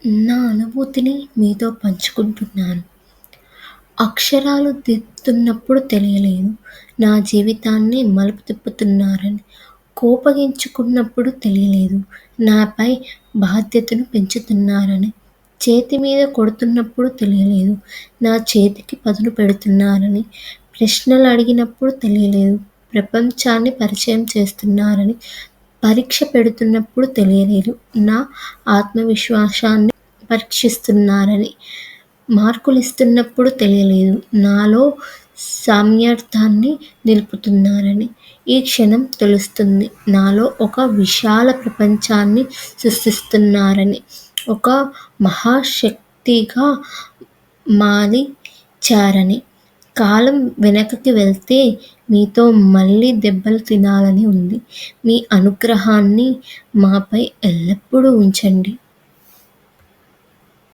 నా అనుభూతిని మీతో పంచుకుంటున్నాను. అక్షరాలు దిద్దుతున్నప్పుడు తెలియలేదు. నా జీవితాన్ని మలుపు తిప్పుతున్నారని. కోపగించుకున్నప్పుడు తెలియలేదు. నాపై బాధ్యతను పెంచుతున్నారని. చేతి మీద కొడుతున్నప్పుడు తెలియలేదు. నా చేతికి పదును పెడుతున్నారని. ప్రశ్నలడిగినప్పుడు తెలియలేదు. ప్రపంచాన్ని పరిచయం చేస్తున్నారని. పరీక్ష పెడుతున్నప్పుడు తెలియలేదు. నా ఆత్మవిశ్వాసాన్ని పరీక్షిస్తున్నారని. మార్కులిస్తున్నప్పుడు తెలియలేదు. నాలో సామ్యర్థాన్ని నిలుపుతున్నారని. ఈ క్షణం తెలుస్తుంది. నాలో ఒక విశాల ప్రపంచాన్ని సృష్టిస్తున్నారని. ఒక మహాశక్తిగా మారిచారని. కాలం వెనక్కి వెళ్తే మీతో మళ్ళీ దెబ్బలు తినాలని ఉంది. మీ అనుగ్రహాన్ని మాపై ఎల్లప్పుడూ ఉంచండి.